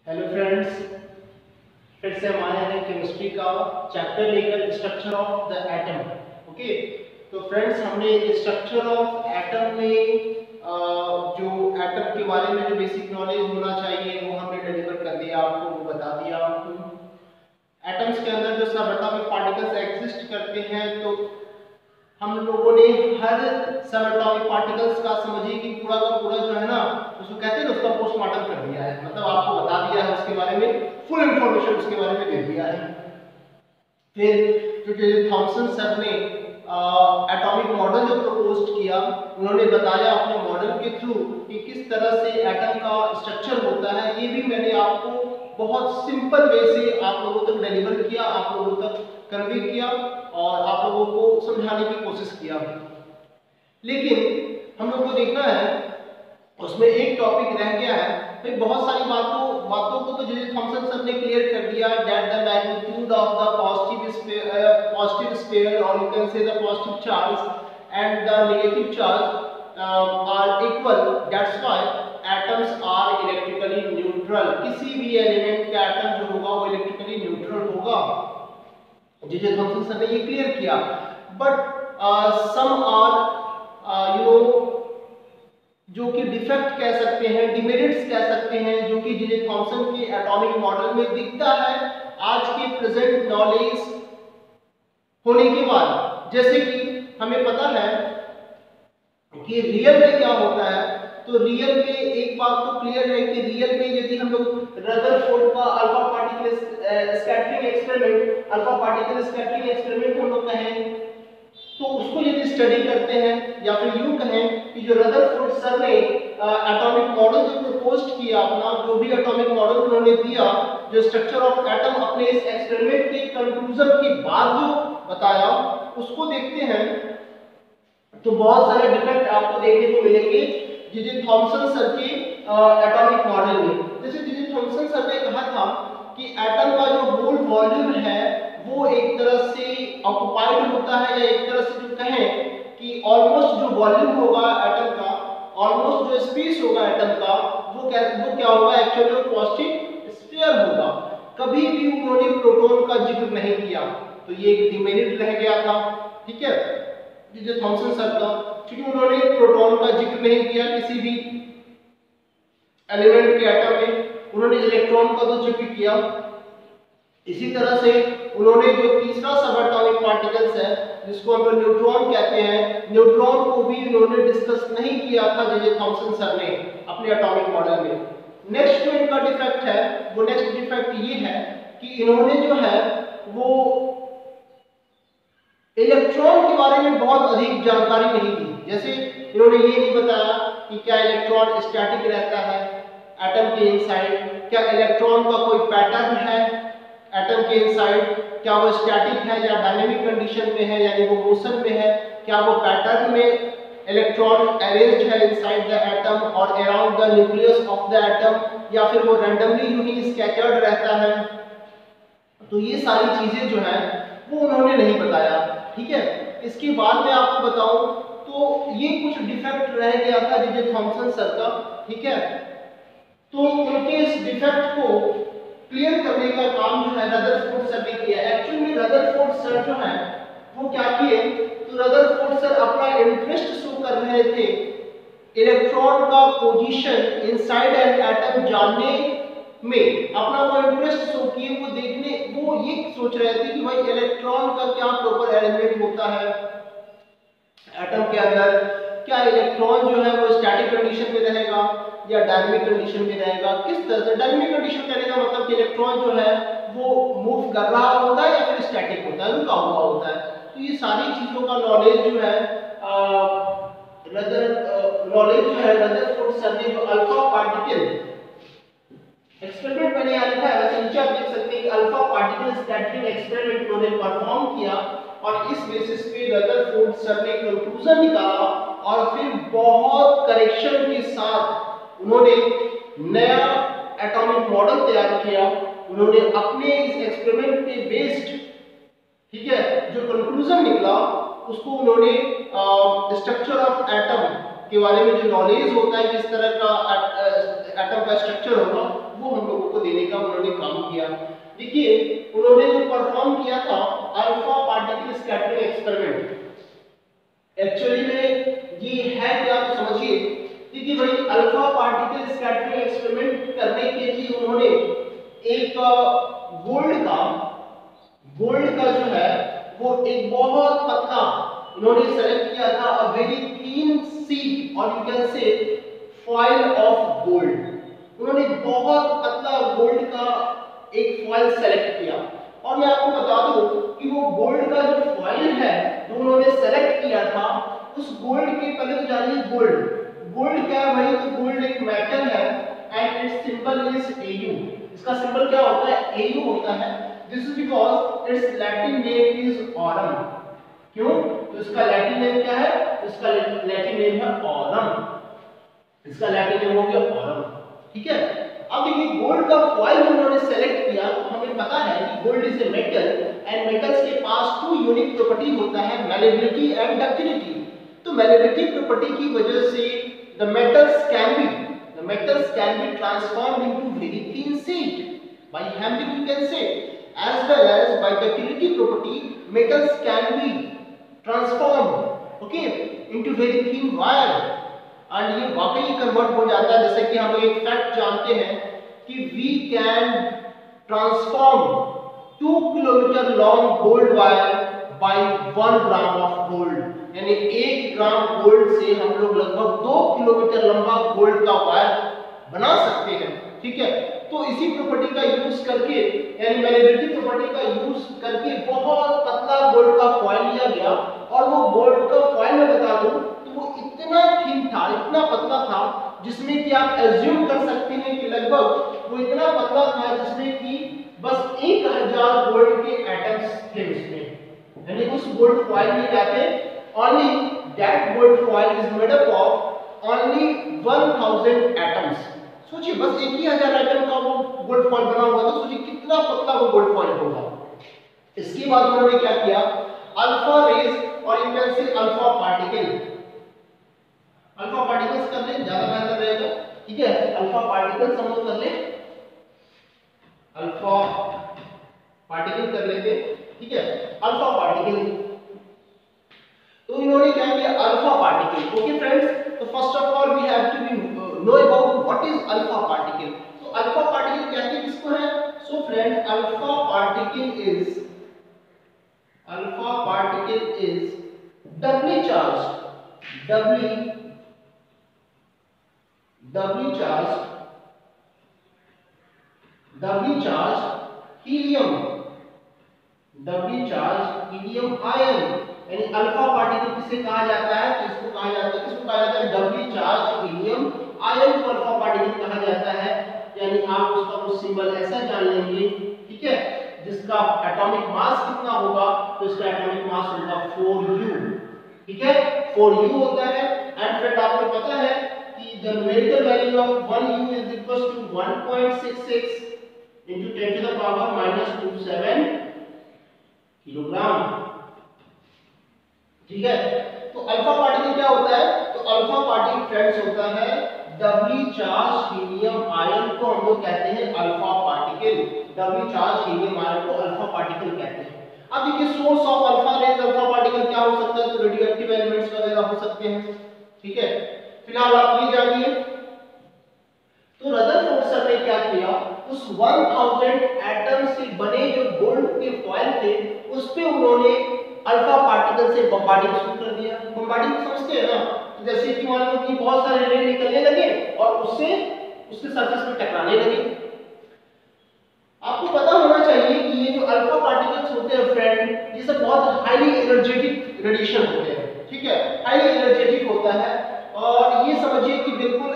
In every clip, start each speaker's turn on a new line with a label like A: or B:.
A: Hello friends, फिर से हमारे हैं केमिस्ट्री का चैप्टर लेकर structure of the atom. Okay, तो फ्रेंड्स हमने स्ट्रक्चर ऑफ एटम में जो एटम के बारे में जो बेसिक नॉलेज होना चाहिए वो हमने डिलीवर कर दिया आपको, वो बता दिया आपको। एटम्स के अंदर जो सब एटॉमिक पार्टिकल्स एग्जिस्ट करते हैं, तो हम लोगों ने हर सब एटॉमिक पार्टिकल्स का समझिए कि पूरा का पूरा जो है ना, उसको कहते हैं ना, उसका पोस्टमार्टम कर दिया है। मतलब आपको बता दिया है उसके बारे में, फुल इंफॉर्मेशन उसके बारे में दे दिया है। फिर जो थॉमसन सर ने एटॉमिक मॉडल जो प्रपोज किया, उन्होंने बताया अपने मॉडल के थ्रू कि किस तरह से एटम का स्ट्रक्चर होता है। ये भी मैंने आपको बहुत सिंपल वे से आप लोगों तक डिलीवर किया, आप लोगों तक कन्वे किया और आप लोगों को समझाने की कोशिश किया। लेकिन हम लोग को देखना है, उसमें एक टॉपिक रह गया है। फिर बहुत सारी बातों को तो जे थॉमसन सर ने क्लियर कर दिया, that the magnitude of the positive sphere और you can say the positive charge and the negative charge are equal, that's why atoms are electrically neutral. किसी भी एलिमेंट का एटम जो होगा वो इलेक्ट्रिकली न्यूट्रल होगा। जे थॉमसन सर ने ये क्लियर किया। But some are you know जो कि डिफेक्ट कह सकते हैं, डिमेरिट्स कह सकते हैं, जो कि जे थॉमसन के एटॉमिक मॉडल में दिखता है आज के प्रेजेंट नॉलेज होने के बाद। जैसे कि हमें पता है कि रियल में क्या होता है, तो रियल में एक बात तो क्लियर है कि रियल में यदि हम लोग रदरफोर्ड का अल्फा पार्टिकल स्कैटरिंग एक्सपेरिमेंट हम लोग कहें, तो उसको यदि स्टडी करते हैं, या फिर यूं कहें कि जो रदरफोर्ड सर ने एटॉमिक मॉडल जो प्रपोज किया, अपना जो भी एटॉमिक मॉडल उन्होंने दिया, जो स्ट्रक्चर ऑफ एटम अपने इस एक्सपेरिमेंट के कंक्लूजन के बाद जो बताया, उसको देखते हैं तो बहुत सारे डिफेक्ट आपको देखने को मिलेंगे जे थॉमसन सर के एटॉमिक मॉडल में। जैसे जे थॉमसन सर ने कहा था कि एटम का जो मोल वॉल्यूम है वो एक तरह से ऑक्युपाइड होता है, या एक तरह से जो कहें कि ऑलमोस्ट जो वॉल्यूम होगा एटम का, ऑलमोस्ट जो स्पेस होगा एटम का, वो क्या होगा, एक्चुअली पॉजिटिव स्फीयर होगा। कभी भी उन्होंने प्रोटॉन का जिक्र नहीं किया, तो ये एक डिमेरिट रह गया था। ठीक है, जो थॉमसन सर का, क्योंकि उन्होंने प्रोटॉन का जिक्र नहीं किया किसी भी एलिमेंट के एटम में, उन्होंने इलेक्ट्रॉन का तो जिक्र किया। इसी तरह से उन्होंने जो तीसरा सब एटॉमिक पार्टिकल्स है जिसको हम न्यूट्रॉन कहते हैं, न्यूट्रॉन को भी उन्होंने डिस्कस नहीं किया था जे थॉमसन सर ने अपने एटॉमिक मॉडल में। नेक्स्ट जो इनका डिफेक्ट है, वो नेक्स्ट डिफेक्ट ये है कि इन्होंने जो है वो इलेक्ट्रॉन के बारे में बहुत अधिक जानकारी नहीं दी। जैसे इन्होंने ये नहीं बताया कि क्या इलेक्ट्रॉन स्टैटिक रहता है एटम के इनसाइड, क्या इलेक्ट्रॉन का कोई पैटर्न है एटम के इनसाइड, क्या वो स्टैटिक है या डायनेमिक कंडीशन में है, यानी वो मोशन में है, क्या वो पैटर्न में इलेक्ट्रॉन अरेंज्ड है इनसाइड द एटम और around the nucleus of the atom, या फिर वो रैंडमली यूं ही स्कैटर्ड रहता है। तो ये सारी चीजें जो है वो उन्होंने नहीं बताया। ठीक है, इसके बाद मैं आपको बताऊं तो ये कुछ डिफेक्ट रह गया था जे थॉमसन सर का। ठीक है, तो उनके इस डिफेक्ट को क्लियर करने का काम जो है रदरफोर्ड सर ने किया। एक्चुअली में रदरफोर्ड सर जो है वो क्या किए, तो रदरफोर्ड सर अपना इंटरेस्ट शो कर रहे थे इलेक्ट्रॉन का पोजीशन इनसाइड एन एटम जानने में, अपना वो इंटरेस्ट शो किए, वो देखने, वो ये सोच रहे थे कि भाई इलेक्ट्रॉन का क्या प्रॉपर अरेंजमेंट होता है एटम के अंदर, क्या इलेक्ट्रॉन जो है वो स्टैटिक कंडीशन में रहेगा या डायनामिक कंडीशन में रहेगा, किस तरह से। डायनामिक कंडीशन कहने का मतलब कि इलेक्ट्रॉन जो है वो मूव कर रहा होता है या फिर स्टैटिक होता है, रुका हुआ होता है। तो ये सारी चीजों का नॉलेज जो है रदरफोर्ड सर ने जो अल्फा पार्टिकल एक्सपेरिमेंट मैंने यहाँ लिखा है, वैसे नीचे आप देख सकते हैं कि अल्फा पार्टिकल स्कैटरिंग एक्सपेरिमेंट उन्होंने परफॉर्म किया, और इस बेसिस पे रदरफोर्ड सर ने कंक्लूजन निकाला, और फिर बहुत करेक्शन के साथ उन्होंने नया एटॉमिक मॉडल तैयार किया। उन्होंने अपने इस एक्सपेरिमेंट पे बेस्ड, ठीक है, जो कंक्लूजन निकला उसको उन्होंने स्ट्रक्चर ऑफ एटम के बारे में जो नॉलेज होता है, किस तरह का एटम का स्ट्रक्चर होगा, वो हम लोगों को देने का उन्होंने काम किया। देखिए उन्होंने जो परफॉर्म किया था alpha particle scattering experiment, actually में ये है क्या तो समझिए। देखिए भाई अल्फा पार्टिकल स्कैटरिंग एक्सपेरिमेंट करने के लिए उन्होंने एक गोल्ड का जो है वो एक बहुत पतला उन्होंने सेलेक्ट किया था, अ वेरी थीन शीट और यू कैन से फॉइल ऑफ गोल्ड। उन्होंने बहुत पतला गोल्ड का एक फॉइल सेलेक्ट किया और मैं आपको बता दूं कि वो गोल्ड का जो फॉइल है जो उन्होंने सेलेक्ट किया था उस गोल्ड के पहले तो जानिए गोल्ड क्या है भाई, तो गोल्ड एक मेटल है and it's symbol is Au। इसका सिंबल क्या होता है, Au होता है। This is because it's Latin name is Aurum. क्यों, तो इसका लैटिन नेम क्या है, इसका लैटिन नेम है ऑरम, इसका लैटिन नेम हो गया ऑरम। ठीक है, अब देखिए गोल्ड का फॉइल उन्होंने सेलेक्ट किया तो हमें पता है कि gold is a metal and metals के पास टू यूनिक प्रॉपर्टी होता है, मैलेबिलिटी एंड डक्टिलिटी। तो मैलेबिलिटी प्रॉपर्टी की वजह से the metals can be transformed into very thin sheet by hammering, you can say, as well as by ductility property metals can be transformed okay into very thin wire and ये वाकई convert हो जाता है। जैसे कि हम एक fact जानते हैं कि we can transform 2 kilometre long gold wire by 1 gram of gold, यानी 1 ग्राम गोल्ड से हम लोग लगभग 2 किलोमीटर लंबा गोल्ड का वायर बना सकते हैं। ठीक है, तो इसी प्रॉपर्टी का यूज करके यानी मैलेबिलिटी प्रॉपर्टी का यूज करके बहुत पतला गोल्ड का फॉइल लिया गया और वो गोल्ड का फॉइल मैं बता दूं तो वो इतना थिन था, इतना पतला था जिसमें कि आप एज्यूम कर सकते हैं कि लगभग वो इतना पतला था जिसमें कि बस 1000 गोल्ड के एटम्स थे उसमें, यानी उस गोल्ड फॉइल में जाके only that gold foil is made up of only 1000 atoms। सोचिए बस 1000 एटम का वो गोल्ड फॉइल बना हुआ था, सोचिए कितना पतला वो गोल्ड फॉइल होगा। इसके बाद उन्होंने क्या किया, अल्फा रेज और यू कैन से अल्फा पार्टिकल्स कर ले, ज्यादा बेहतर रहेगा। ठीक है, अल्फा पार्टिकल्स हम लोग कर ले, अल्फा पार्टिकल कर लेते। ठीक है, अल्फा पार्टिकल तो इन्होंने क्या किया, अल्फा पार्टिकल। ओके फ्रेंड्स, तो first of all we have to know about what is alpha particle. तो अल्फा पार्टिकल कहते हैं किसको है, so friend alpha particle is doubly charged helium ion, यानी अल्फा पार्टिकल किसे कहा जाता है, तो इसको कहा जाता है डबली चार्ज हीलियम आयन को अल्फा पार्टिकल कहा जाता है। यानी आप उसका कुछ सिंबल ऐसा जान लेंगे, ठीक है, जिसका एटॉमिक मास कितना होगा, तो इसका एटॉमिक मास होगा 4u। ठीक है, 4u होता है एंड फ्रेंड आपको पता है कि the numerical value of 1u is equal to 1.66 into 10 to the power -27 kilogram. ठीक है, तो अल्फा पार्टिकल क्या होता है, तो अल्फा पार्टिकल फ्रेंड्स होता है डबली चार्ज हीलियम आयन को हम लोग कहते हैं alpha particle, doubly charge helium ion को अल्फा पार्टिकल कहते हैं। अब देखिए source of alpha rays alpha particle क्या हो सकता है, तो रेडियोएक्टिव एलिमेंट्स वगैरह हो सकते हैं। ठीक है, फिलहाल आप ये जानिए, तो रदरफोर्ड सर ने क्या किया, उस 1000 एटम से बने जो गोल्ड के फॉइल थे उस पे उन्होंने अल्फा पार्टिकल से बम्बार्डिंग शुरू कर दिया। बम्बार्डिंग समझते हैं ना, तो जैसे कि मान लो कि बहुत सारे रे निकलने लगे और उससे उसके सरफेस पे टकराने लगे। आपको पता होना चाहिए कि ये जो अल्फा पार्टिकल्स होते हैं फ्रेंड, ये सब बहुत हाईली एनर्जेटिक रेडिएशन होते हैं। ठीक है, हाईली एनर्जेटिक होता है और ये समझिए कि बिल्कुल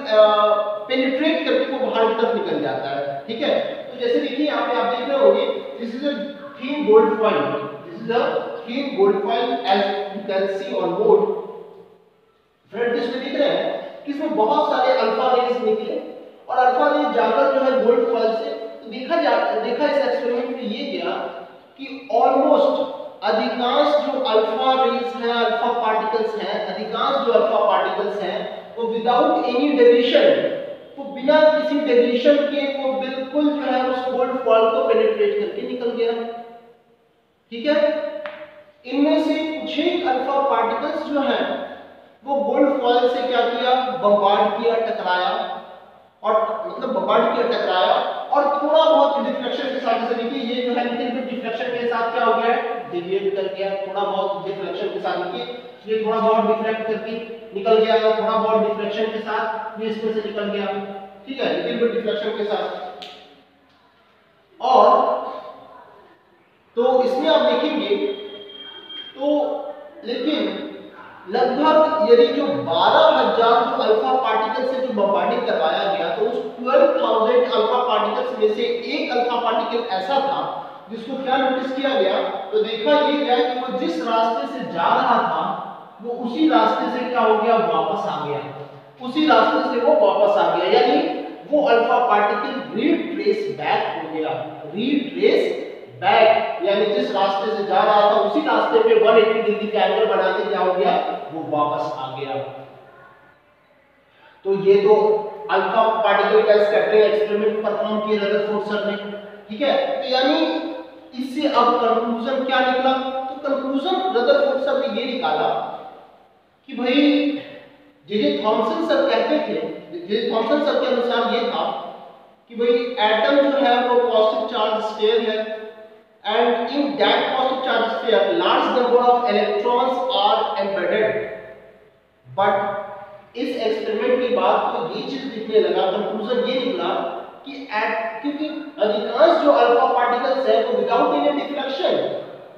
A: पेनिट्रेट करके वो बाहर तक निकल जाता है। ठीक है, तो जैसे देखिए यहाँ पे आप देख रहे होंगे, this is a thin gold foil, this is a thin gold foil as you can see on board. Friend इसमें दिख रहे हैं कि इसमें बहुत सारे अल्फा रेज निकले और अल्फा रेज जाकर जो है गोल्ड फॉइल से, तो देखा इस एक्सपेरिमेंट में ये गया कि ऑलमोस्ट अधिकांश जो अल्फा रेज हैं, अल्फा पार्टिकल्स हैं, अधिकांश जो अल्फा पार्टिकल्स हैं वो विदाउट एनी डेविएशन, वो बिना किसी डेविएशन के वो बिल्कुल जो है वो गोल्ड फॉइल को पेनिट्रेट करके निकल गया। ठीक है, इनमें से कुछ एक अल्फा पार्टिकल्स जो है वो गोल्ड फॉइल से क्या किया, बम्बार्ड किया, टकराया, और मतलब बम्बार्ड किया, टकराया, और थोड़ा बहुत डिफ्लेक्शन के साथ, जैसे देखिए ये जो है लिटिल बिट डिफ्लेक्शन के साथ क्या हो गया है, डेविएट कर गया, थोड़ा बहुत डिफ्लेक्शन के साथ, देखिए ये थोड़ा बहुत डिफ्लेक्ट करके निकल गया, थोड़ा बहुत डिफ्लेक्शन के साथ ये इसमें से निकल गया। ठीक है, लिटिल बिट डिफ्लेक्शन के साथ। और तो इसमें आप देखेंगे तो लेकिन लगभग यदि जो 12,000 जो अल्फा पार्टिकल से जो बम्बार्डिंग करवाया गया, तो उस 12,000 अल्फा पार्टिकल्स में से एक अल्फा पार्टिकल ऐसा था जिसको क्या नोटिस किया गया, तो देखा ये गया कि वो जिस रास्ते से जा रहा था वो उसी रास्ते से क्या हो गया, वापस आ गया, उसी रास्ते से वो वापस आ गया, यानी वो अल्फा पार्टिकल रिट्रेस बैक हो गया, रिट्रेस बैक, यानी जिस रास्ते से जा रहा था उसी रास्ते पे 180 डिग्री का एंगल बना के क्या हो गया, वो वापस आ गया। तो ये तो अल्फा पार्टिकल का स्कैटरिंग एक्सपेरिमेंट परफॉर्म किया रदरफोर्ड सर ने। ठीक है, तो यानी इससे अब कंक्लूजन क्या निकला, तो कंक्लूजन रदरफोर्ड सर ने ये निकाला कि भाई जे थॉमसन सर कहते थे, जे थॉमसन सर के अनुसार ये था कि भाई एटम जो है वो पॉजिटिव चार्ज स्फीयर है, and in that positive charge sphere large number of electrons are embedded, but इस एक्सपेरिमेंट के बाद तो ये चीज दिखने लगा, कंक्लूजन ये निकला कि क्योंकि अधिकांश जो अल्फा पार्टिकल्स है वो विदाउट एनी डिफ्लेक्शन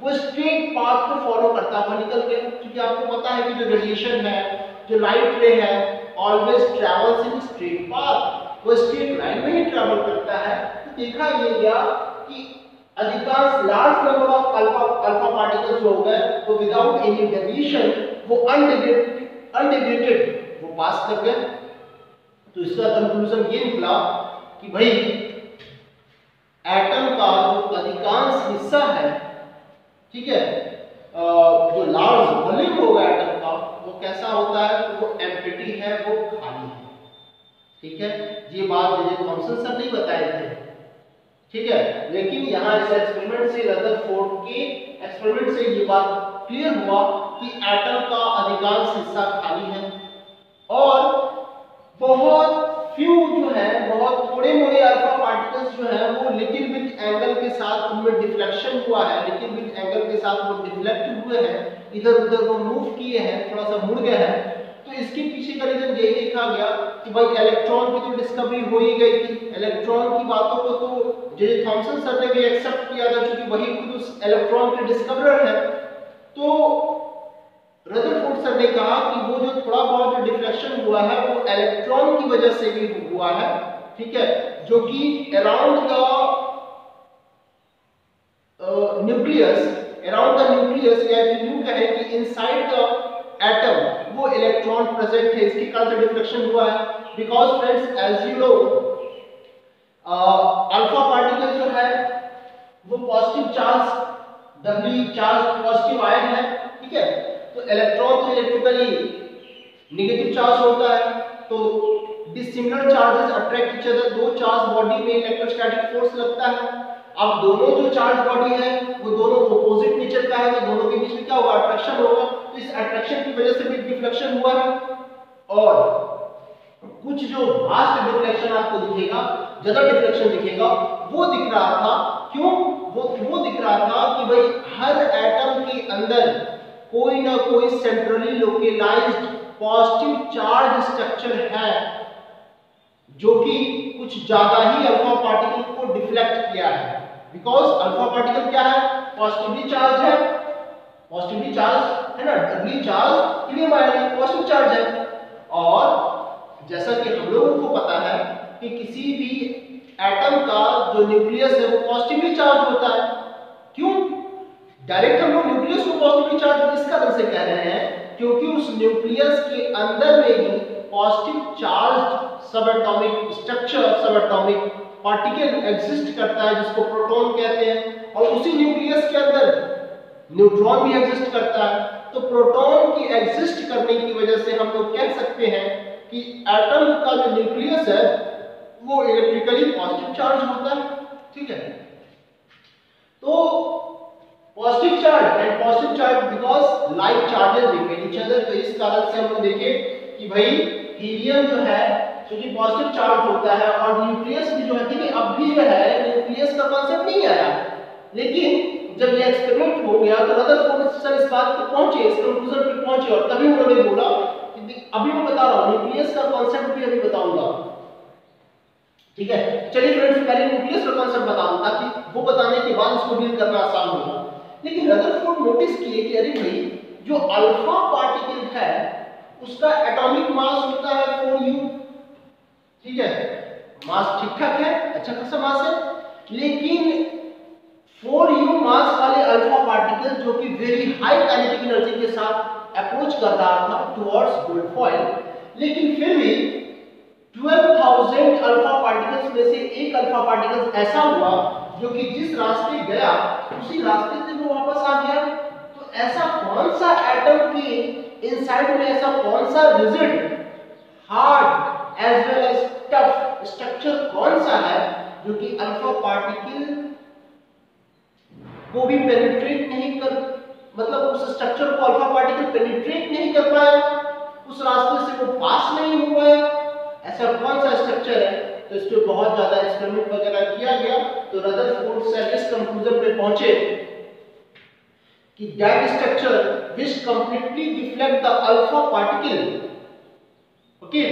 A: वो स्ट्रेट पाथ को फॉलो करता हुआ निकल गया, क्योंकि आपको पता है कि जो रेडिएशन है, जो लाइट रे है, always travels in straight path, वो स्ट्रेट लाइन में ही ट्रैवल करता है। तो देखा ये गया कि अधिकांश large number of alpha particles जो हो गए वो विदाउट एनी डेविएशन वो अनडेविएटेड वो पास कर गए। तो इसका कंक्लूजन ये निकला कि भाई एटम का जो अधिकांश हिस्सा है, ठीक है, जो लार्ज वॉल्यूम होगा एटम का वो कैसा होता है, वो एम्प्टी है, वो खाली है। ठीक है, ये बात जे थॉमसन सर नहीं बताए थे। ठीक है, लेकिन यहाँ इस एक्सपेरिमेंट से, रदरफोर्ड के एक्सपेरिमेंट से ये बात क्लियर हुआ कि एटम का अधिकांश हिस्सा खाली है और बहुत फ्यू जो है, बहुत थोड़े मोड़े अल्फा पार्टिकल्स जो है वो लिटिल बिट एंगल के साथ उनमें डिफ्लेक्शन हुआ है, लिटिल बिट एंगल के साथ वो डिफ्लेक्ट हुए हैं, इधर उधर वो मूव किए हैं, थोड़ा सा मुड़ गए हैं। तो इसके पीछे का रीजन यही देखा गया कि भाई इलेक्ट्रॉन की तो डिस्कवरी हो ही गई थी, इलेक्ट्रॉन की बातों को तो जे थॉमसन सर ने भी एक्सेप्ट किया था, क्योंकि वही खुद उस इलेक्ट्रॉन के डिस्कवरर है। तो रदरफोर्ड सर ने कहा कि वो जो थोड़ा बहुत जो डिफ्लेक्शन हुआ है वो इलेक्ट्रॉन की वजह से भी हुआ है। ठीक है, जो कि around the nucleus, around the nucleus, या यूं कहें कि इनसाइड द एटम वो इलेक्ट्रॉन प्रेजेंट है, इसके कारण से डिफ्लेक्शन हुआ है। Because friends as you know alpha particle जो है वो positive charge, doubly charge positive ion है। ठीक है, तो इलेक्ट्रॉन तो इलेक्ट्रिकली नेगेटिव चार्ज होता है, तो dissimilar charges attract each other, दो चार्ज बॉडी में इलेक्ट्रोस्टैटिक फोर्स लगता है। अब दोनों जो चार्ज बॉडी है वो दोनों ऑपोजिट नेचर का है, तो दोनों के बीच में क्या होगा, अट्रैक्शन होगा। तो इस अट्रैक्शन की वजह से भी डिफ्लेक्शन हुआ है, और कुछ जो वास्ट डिफ्लेक्शन आपको दिखेगा, ज्यादा डिफ्लेक्शन दिखेगा, वो दिख रहा था। क्यों वो दिख रहा था कि भाई हर एटम के अंदर कोई ना कोई centrally localized positive charge structure है जो कि कुछ ज्यादा ही अल्फा पार्टिकल को डिफ्लेक्ट किया है। बिकॉज अल्फा पार्टिकल क्या है, पॉजिटिवली चार्ज है, पॉजिटिवली चार्ज है ना, doubly charge helium ion positive charge है। और जैसा कि हम लोगों को पता है कि किसी भी एटम का जो न्यूक्लियस है वो पॉजिटिवली चार्ज होता है। क्यों डायरेक्ट हम लोग न्यूक्लियस को पॉजिटिवली चार्ज इस कारण से कह रहे हैं क्योंकि उस न्यूक्लियस के अंदर में ही पॉजिटिव चार्ज सब एटॉमिक स्ट्रक्चर, सब एटॉमिक पार्टिकल एग्जिस्ट करता है जिसको प्रोटॉन कहते हैं, और उसी न्यूक्लियस के अंदर न्यूट्रॉन भी एग्जिस्ट करता है। तो प्रोटॉन की एग्जिस्ट करने की वजह से हम लोग कह सकते हैं कि एटम का जो न्यूक्लियस है वो इलेक्ट्रिकली पॉजिटिव चार्ज होता है। ठीक है, positive charge and positive charge because like charges repel each other. तो इस कारण से हम लोग देखें कि भाई हीलियम जो है क्योंकि पॉजिटिव चार्ज होता है और न्यूक्लियस भी जो है, ठीक है, अब भी जो है न्यूक्लियस का कांसेप्ट नहीं आया, लेकिन जब ये एक्सपेरिमेंट हो गया तो रदरफोर्ड सर इस बात पे पहुंचे, इस कंक्लूजन पे पहुंचे और तभी उन्होंने बोला कि अभी मैं बता रहा हूं न्यूक्लियस का कांसेप्ट भी अभी बताऊंगा, ठीक है। चलिए फ्रेंड्स पहले न्यूक्लियस का कांसेप्ट बता दूं ताकि वो बताने के बाद उसको डील करना आसान होगा। लेकिन रदरफोर्ड नोटिस किए कि अरे भाई जो अल्फा पार्टिकल है उसका एटॉमिक मास होता है 4u, ठीक है, मास ठीक ठाक है, अच्छा खासा मास है, लेकिन 4u मास वाले अल्फा पार्टिकल जो कि वेरी हाई काइनेटिक एनर्जी के साथ अप्रोच कर रहा था टुवर्ड्स गोल्ड फॉइल, लेकिन फिर भी 12,000 अल्फा पार्टिकल्स में से एक अल्फा पार्टिकल ऐसा हुआ जो कि जिस रास्ते गया उसी रास्ते से वो वापस आ गया। तो ऐसा कौन सा एटम के इनसाइड में ऐसा कौन सा rigid, hard as well as tough structure कौन सा है जो कि अल्फा पार्टिकल को भी पेनिट्रेट नहीं कर, मतलब उस स्ट्रक्चर को अल्फा पार्टिकल पेनिट्रेट नहीं कर पाया, उस रास्ते से वो पास नहीं हो पाया, ऐसा कौन सा स्ट्रक्चर है। तो इस पे बहुत ज्यादा एक्सपेरिमेंट वगैरह किया गया तो रदरफोर्ड सर इस कंक्लूजन पे पहुंचे कि that structure which completely deflect the alpha particle, okay,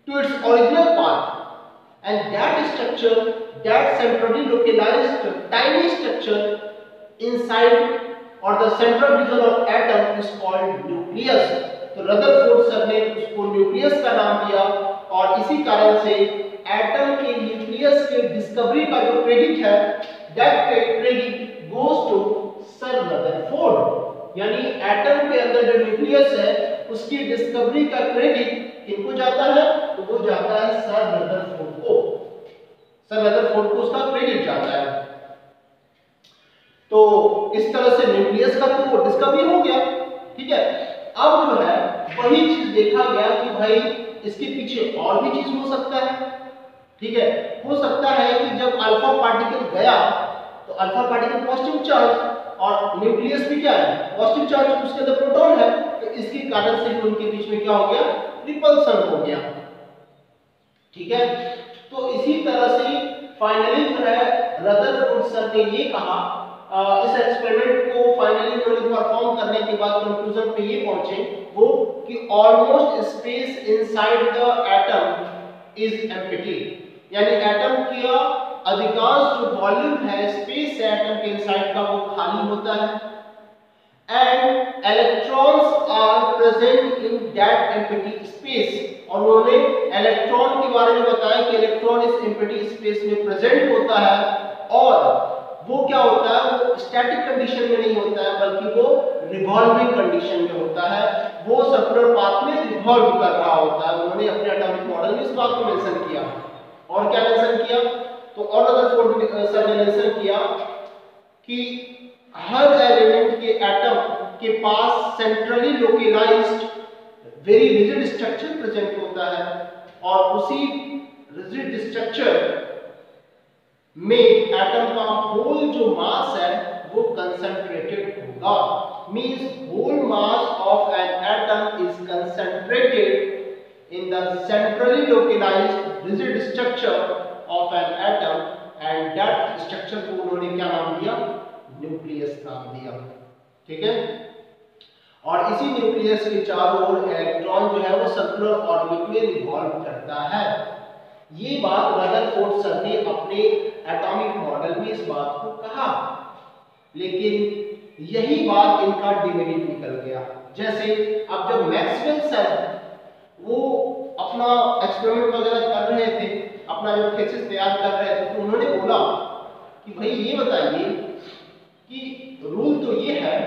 A: to its original path, and that structure, that centrally localized tiny structure inside or the central region of atom is called nucleus। तो Rutherford sir ने उसको nucleus का नाम दिया और इसी कारण से एटम के न्यूक्लियस के डिस्कवरी का जो क्रेडिट है that credit goes to sir Rutherford, यानी एटम के अंदर जो न्यूक्लियस है उसकी डिस्कवरी का क्रेडिट किनको जाता है, तो वो जाता है सर रदरफोर्ड को, सर रदरफोर्ड को उसका क्रेडिट जाता है। तो इस तरह से न्यूक्लियस का तो डिस्कवरी हो गया, ठीक है। अब जो है वही चीज देखा गया कि भाई इसके पीछे और भी चीज हो सकता है, ठीक है। हो सकता है कि जब अल्फा पार्टिकल गया तो अल्फा पार्टिकल पॉजिटिव चार्ज और न्यूक्लियस भी क्या है पॉजिटिव चार्ज, उसके अंदर प्रोटॉन है, तो इसके कारण से उनके बीच में क्या हो गया, रिपल्सन हो गया, ठीक है। तो इसी तरह से फाइनली जो है रदरफोर्ड सर ने ये कहा, इस एक्सपेरिमेंट को फाइनली उन्होंने परफॉर्म करने के बाद कंक्लूजन पे ये पहुंचे वो कि almost space inside the atom is empty, यानी एटम का अधिकांश जो वॉल्यूम है स्पेस है एटम के इनसाइड का वो खाली होता है, and electrons are present in that empty space. और उन्होंने इलेक्ट्रॉन के बारे में बताया कि इलेक्ट्रॉन इस एम्प्टी स्पेस में प्रेजेंट होता है और वो क्या होता है, वो स्टैटिक कंडीशन में नहीं होता है बल्कि वो रिवॉल्विंग कंडीशन में होता है, वो सर्कुलर पाथ में रिवॉल्व कर रहा होता है। उन्होंने अपने एटॉमिक मॉडल में इस बात को मेंशन किया। और क्या मेंशन किया, तो और रदरफोर्ड सर ने मेंशन किया कि हर एलिमेंट के एटम के पास centrally localized very rigid structure present होता है और उसी रिजिड स्ट्रक्चर में एटम का होल जो मास है वो कंसंट्रेटेड होगा, means whole mass of an atom is concentrated in the centrally localized rigid structure of an atom and that structure को उन्होंने क्या नाम दिया, न्यूक्लियस नाम दिया, ठीक है। और इसी न्यूक्लियस के चारों ओर इलेक्ट्रॉन जो है वो सर्कुलर ऑर्बिट में रिवॉल्व करता है। ये बात रदरफोर्ड सर ने अपने एटॉमिक मॉडल में इस बात को कहा, लेकिन यही बात इनका डिमेरिट निकल गया। जैसे अब जब मैक्सवेल सर वो अपना एक्सपेरिमेंट वगैरह कर रहे थे, अपना जो थीसिस तैयार कर रहे थे, तो उन्होंने बोला कि भाई ये बताइए कि रूल तो ये है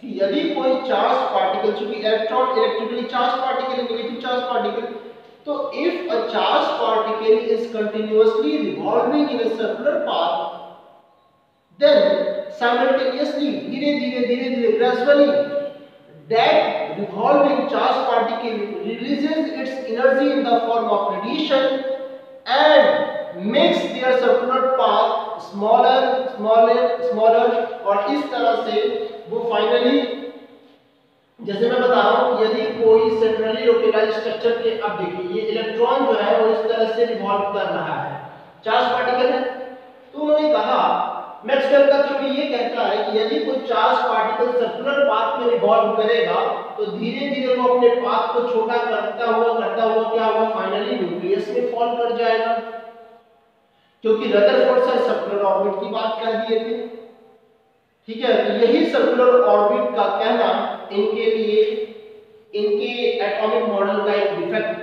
A: कि यदि कोई चार्ज पार्टिकल, चूंकि electron electrically charge particle negative charge particle, तो if a charged particle is continuously revolving in a circular path, then simultaneously धीरे-धीरे gradually that revolving charged particle releases its energy in the form of radiation and makes their circular path smaller और इस तरह से structure के, अब देखिए ये electron जो है वो इस तरह से रिवॉल्व कर रहा है, चार्ज पार्टिकल है। तो उन्होंने कहा, मैक्सवेल का थ्योरी ये कहता है कि यदि कोई चार्ज पार्टिकल सर्कुलर पाथ में रिवॉल्व करेगा तो धीरे धीरे वो अपने पाथ को छोटा करता हुआ क्या होगा, फाइनली न्यूक्लियस में फॉल कर जाएगा। क्योंकि रदरफोर्ड सर सर्कुलर ऑर्बिट की बात कर दिए थे, ठीक है। तो यही सर्कुलर ऑर्बिट का कहना इनके लिए इनके एटॉमिक मॉडल का एक डिफेक्ट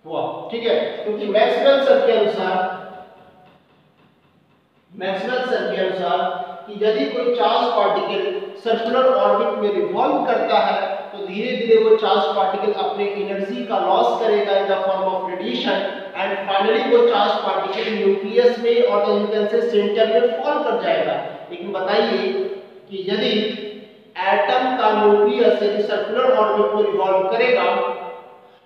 A: हुआ, ठीक है। क्योंकि मैक्सवेल सर के अनुसार कि यदि कोई चार्ज पार्टिकल सर्कुलर ऑर्बिट में रिवॉल्व करता है तो धीरे धीरे वो चार्ज पार्टिकल अपने एनर्जी का लॉस करेगा in the form of radiation and finally वो चार्ज पार्टिकल न्यूक्लियस में और यू कैन से सेंटर में फॉल कर जाएगा। लेकिन बताइए कि यदि एटम का न्यूक्लियस यदि सर्कुलर ऑर्बिट में रिवॉल्व करेगा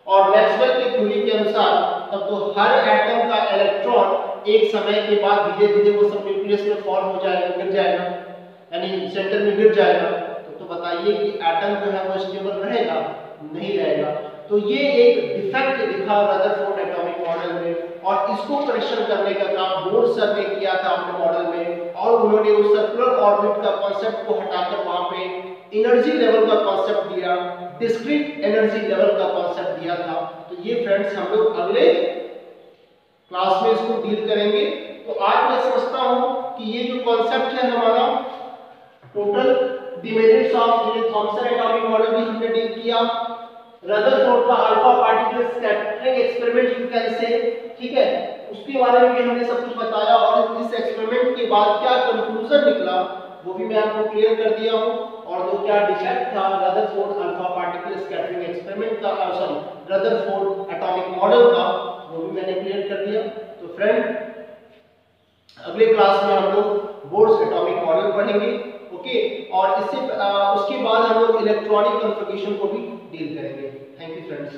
A: और मैक्सवेल के थ्योरी के अनुसार, तब तो हर एटम का इलेक्ट्रॉन एक समय के बाद धीरे धीरे वो सब न्यूक्लियस में फॉल हो जाएगा, गिर जाएगा, यानी सेंटर में गिर जाएगा। तो बताइए कि एटम जो है वो स्टेबल रहेगा? नहीं रहेगा। तो ये एक डिफेक्ट दिखा रदरफोर्ड एटॉमिक मॉडल में और इसको करेक्शन करने का काम बोर्ड सर ने किया था अपने मॉडल में, और उन्होंने उस सर्कुलर ऑर्बिट का कॉन्सेप्ट को हटाकर वहां पे एनर्जी लेवल का कॉन्सेप्ट दिया, डिस्क्रीट एनर्जी लेवल का कॉन्सेप्ट दिया था। तो ये फ्रेंड्स हम लोग अगले क्लास में इसको डील करेंगे। तो आज मैं समझता हूं कि ये जो कॉन्सेप्ट है हमारा total demerits of Thomson atomic model भी हमने डील किया, रदरफोर्ड का alpha particle scattering experiment you can say, ठीक है, उसके बारे में भी हमने सब कुछ बताया और इस एक्सपेरिमेंट के बाद क्या कंक्लूजन निकला वो भी मैं आपको क्लियर कर दिया हूं। और जो क्या डिफेक्ट था Rutherford alpha particle scattering experiment का, सॉरी रदरफोर्ड एटॉमिक मॉडल का, वो भी मैंने क्लियर कर दिया। तो फ्रेंड अगले क्लास में हम लोग बोर्ड्स एटॉमिक मॉडल पढ़ेंगे, ओके, और इससे उसके बाद हम लोग इलेक्ट्रॉनिक कॉन्फ़िगरेशन को भी डील करेंगे। Thank you friends.